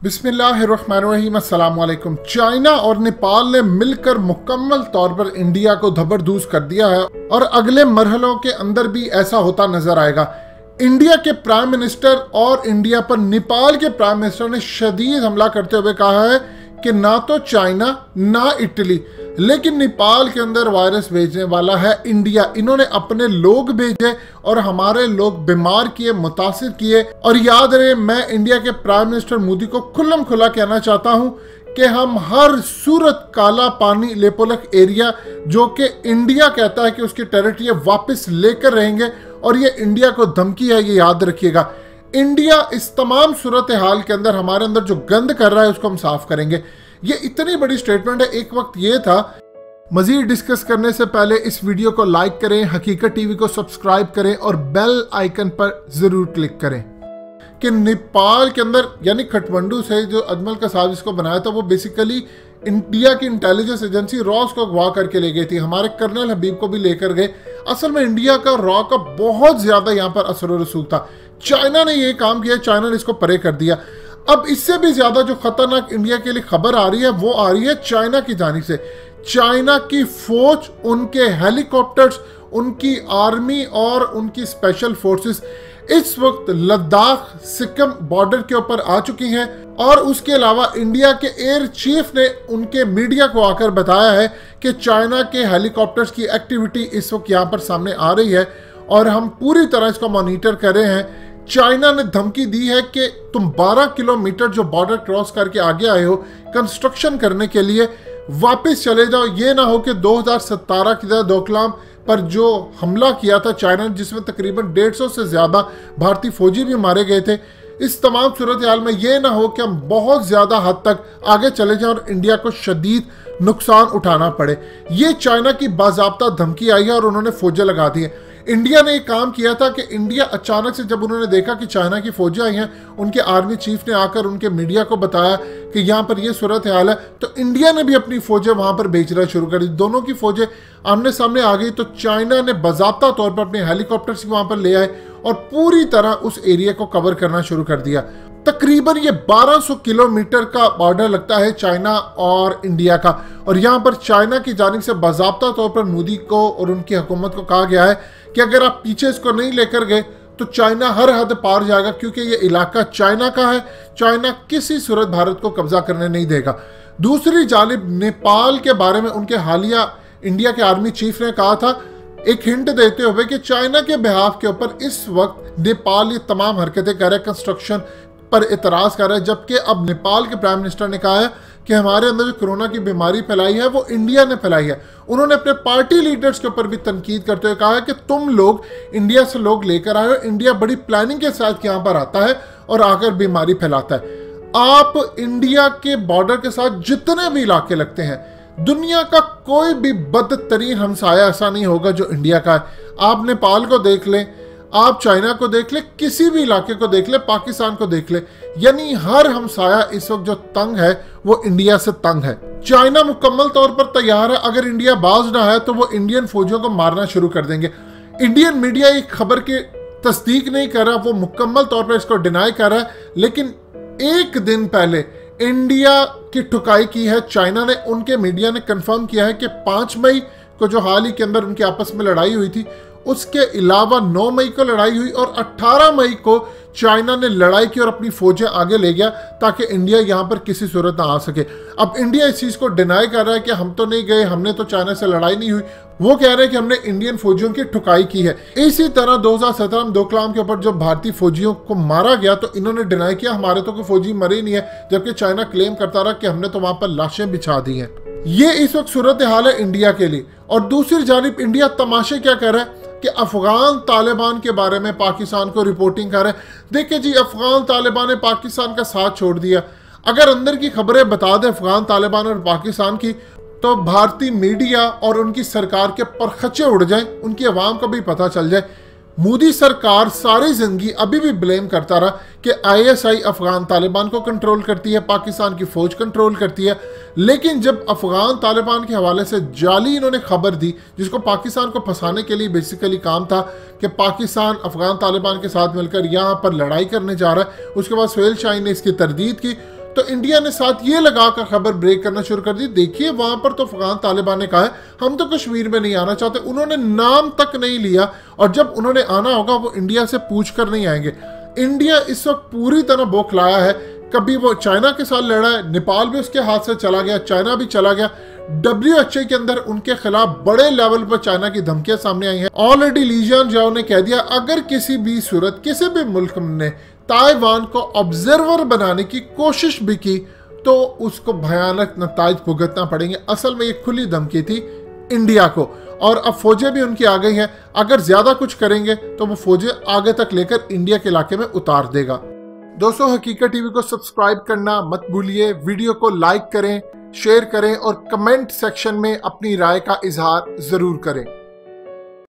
बिस्मिल्लाहिर्रहमानिर्रहीम, अस्सलाम वालेकुम। चाइना और नेपाल ने मिलकर मुकम्मल तौर पर इंडिया को धबरदूस कर दिया है और अगले मरहलों के अंदर भी ऐसा होता नजर आएगा। इंडिया के प्राइम मिनिस्टर और इंडिया पर नेपाल के प्राइम मिनिस्टर ने शदीद हमला करते हुए कहा है कि ना तो चाइना ना इटली लेकिन नेपाल के अंदर वायरस भेजने वाला है इंडिया। इन्होंने अपने लोग भेजे और हमारे लोग बीमार किए, मुतासिर किए। और याद रहे, मैं इंडिया के प्राइम मिनिस्टर मोदी को खुल्लम खुला कहना चाहता हूं कि हम हर सूरत काला पानी लेपोलक एरिया जो कि इंडिया कहता है कि उसकी टेरिटरी वापस लेकर रहेंगे और ये इंडिया को धमकी है, ये याद रखिएगा। इंडिया इस तमाम सूरत हाल के अंदर हमारे अंदर जो गंद कर रहा है उसको हम साफ करेंगे। ये इतनी बड़ी स्टेटमेंट है। एक वक्त ये था। मजीद डिस्कस करने से पहले इस वीडियो को लाइक करें, हकीकत टीवी को सब्सक्राइब करें और बेल आइकन पर जरूर क्लिक करें कि नेपाल के अंदर यानी काठमांडू से जो अजमल कसाब जिसको बनाया था वो बेसिकली इंडिया की इंटेलिजेंस एजेंसी रॉस को अगवा करके ले गई थी। हमारे कर्नल हबीब को भी लेकर गए। असल में इंडिया का रॉ का बहुत ज्यादा यहाँ पर असर व रसूख था। चाइना ने ये काम किया, चाइना ने इसको परे कर दिया। अब इससे भी ज्यादा जो खतरनाक इंडिया के लिए खबर आ रही है वो आ रही है चाइना की जानिब से। चाइना की फौज, उनके हेलीकॉप्टर्स, उनकी आर्मी और उनकी स्पेशल फोर्सेस इस वक्त लद्दाख सिक्किम बॉर्डर के ऊपर आ चुकी हैं। और उसके अलावा इंडिया के एयर चीफ ने उनके मीडिया को आकर बताया है कि चाइना के हेलीकॉप्टर्स की एक्टिविटी इस वक्त यहाँ पर सामने आ रही है और हम पूरी तरह इसको मॉनिटर कर रहे हैं। चाइना ने धमकी दी है कि तुम 12 किलोमीटर जो बॉर्डर क्रॉस करके आगे आए हो कंस्ट्रक्शन करने के लिए, वापस चले जाओ। ये ना हो कि 2017 की तरह डोकलाम पर जो हमला किया था चाइना ने, जिसमें तकरीबन 150 से ज्यादा भारतीय फौजी भी मारे गए थे। इस तमाम सूरत हाल में ये ना हो कि हम बहुत ज्यादा हद तक आगे चले जाएं और इंडिया को शदीद नुकसान उठाना पड़े। ये चाइना की बाज़ाब्ता धमकी आई है और उन्होंने फौजें लगा दी है। इंडिया ने एक काम किया था कि इंडिया अचानक से जब उन्होंने देखा कि चाइना की फौजें आई हैं, उनके आर्मी चीफ ने आकर उनके मीडिया को बताया कि यहाँ पर ये सूरत हाल है, तो इंडिया ने भी अपनी फौजें वहाँ पर भेजना शुरू कर दी। दोनों की फौजें आमने सामने आ गई तो चाइना ने बाज़ाब्ता तौर पर अपने हेलीकॉप्टर्स वहाँ पर ले आए और पूरी तरह उस एरिया को कवर करना शुरू कर दिया। तकरीबन ये 1200 किलोमीटर का बॉर्डर लगता है चाइना और इंडिया का। और यहाँ पर चाइना की जानिब से बाज़ाब्ता तौर पर मोदी को और उनकी हुकूमत को कहा गया है कि अगर आप पीछे इसको नहीं लेकर गए तो चाइना हर हद पार जाएगा, क्योंकि ये इलाका चाइना का है। चाइना किसी सूरत भारत को कब्जा करने नहीं देगा। दूसरी जानिब नेपाल के बारे में उनके हालिया इंडिया के आर्मी चीफ ने कहा था, एक हिंट देते हुए कि चाइना के बिहाफ के ऊपर इस वक्त नेपाल ये तमाम हरकतें कर रहा है, कंस्ट्रक्शन पर इतराज कर रहा है। जबकि अब नेपाल के प्राइम मिनिस्टर ने कहा है कि हमारे अंदर जो कोरोना की बीमारी फैलाई है वो इंडिया ने फैलाई है। उन्होंने अपने पार्टी लीडर्स के ऊपर भी तनकीद करते हुए कहा है कि तुम लोग इंडिया से लोग लेकर आए हो, इंडिया बड़ी प्लानिंग के साथ यहाँ पर आता है और आकर बीमारी फैलाता है। आप इंडिया के बॉर्डर के साथ जितने भी इलाके लगते हैं, दुनिया का कोई भी बदतरीन हमसाया ऐसा नहीं होगा जो इंडिया का है। आप नेपाल को देख लें, आप चाइना को देख ले, किसी भी इलाके को देख ले, पाकिस्तान को देख ले, यानी हर हमसाया इस वक्त जो तंग है वो इंडिया से तंग है। चाइना मुकम्मल तौर पर तैयार है, अगर इंडिया बाज ना है तो वो इंडियन फौजियों को मारना शुरू कर देंगे। इंडियन मीडिया एक खबर की तस्दीक नहीं कर रहा, वो मुकम्मल तौर पर इसको डिनाई कर रहा है। लेकिन एक दिन पहले इंडिया की ठुकाई की है चाइना ने। उनके मीडिया ने कंफर्म किया है कि 5 मई को जो हाल ही के अंदर उनकी आपस में लड़ाई हुई थी, उसके अलावा 9 मई को लड़ाई हुई और 18 मई को चाइना ने लड़ाई की और अपनी फौजें आगे ले गया ताकि इंडिया यहां पर किसी सूरत ना आ सके। अब इंडिया इस चीज को डिनाई कर रहा है कि हम तो नहीं गए, हमने तो चाइना से लड़ाई नहीं हुई। वो कह रहे हैं कि हमने इंडियन फौजियों की ठुकाई की है। इसी तरह 2017 में डोकलाम के ऊपर जब भारतीय फौजियों को मारा गया तो इन्होंने डिनाई किया हमारे तो कोई फौजी मरे नहीं है, जबकि चाइना क्लेम करता रहा कि हमने तो वहां पर लाशें बिछा दी हैं। ये इस वक्त सूरत हाल है इंडिया के लिए। और दूसरी जानिब इंडिया तमाशे क्या कर रहा है कि अफगान तालिबान के बारे में पाकिस्तान को रिपोर्टिंग कर रहे हैं। देखिए जी, अफगान तालिबान ने पाकिस्तान का साथ छोड़ दिया। अगर अंदर की खबरें बता दें अफगान तालिबान और पाकिस्तान की, तो भारतीय मीडिया और उनकी सरकार के परखचे उड़ जाएं, उनकी आवाम को भी पता चल जाए। मोदी सरकार सारी जिंदगी अभी भी ब्लेम करता रहा कि आईएसआई अफगान तालिबान को कंट्रोल करती है, पाकिस्तान की फौज कंट्रोल करती है। लेकिन जब अफगान तालिबान के हवाले से जाली इन्होंने खबर दी, जिसको पाकिस्तान को फंसाने के लिए बेसिकली काम था कि पाकिस्तान अफगान तालिबान के साथ मिलकर यहाँ पर लड़ाई करने जा रहा है, उसके बाद सुहेल शाहीन ने इसकी तरदीद की, तो इंडिया ने साथ ये लगाकर खबर ब्रेक करना शुरू कर दी, देखिए वहां पर तो अफगान तालिबान ने कहा है हम तो कश्मीर में नहीं आना चाहते, उन्होंने नाम तक नहीं लिया, और जब उन्होंने आना होगा वो इंडिया से पूछ कर नहीं आएंगे। इंडिया इस वक्त पूरी तरह बौखलाया है, कभी वो चाइना के साथ लड़ा है, नेपाल भी उसके हाथ से चला गया, चाइना भी चला गया, WHO के अंदर उनके खिलाफ बड़े लेवल पर चाइना की धमकियां सामने आई हैं। ऑलरेडी ली जियाओ ने कह दिया अगर किसी भी सूरत किसी भी मुल्क ने ताइवान को ऑब्जर्वर बनाने की कोशिश भी की तो उसको भयानक नताइज भुगतना पड़ेंगे। असल में ये खुली धमकी थी इंडिया को, और अब फौजें भी उनकी आ गई हैं, अगर ज्यादा कुछ करेंगे तो वो फौजें आगे तक लेकर इंडिया के इलाके में उतार देगा। दोस्तों, हकीकत टीवी को सब्सक्राइब करना मत भूलिए, वीडियो को लाइक करें, शेयर करें और कमेंट सेक्शन में अपनी राय का इजहार जरूर करें।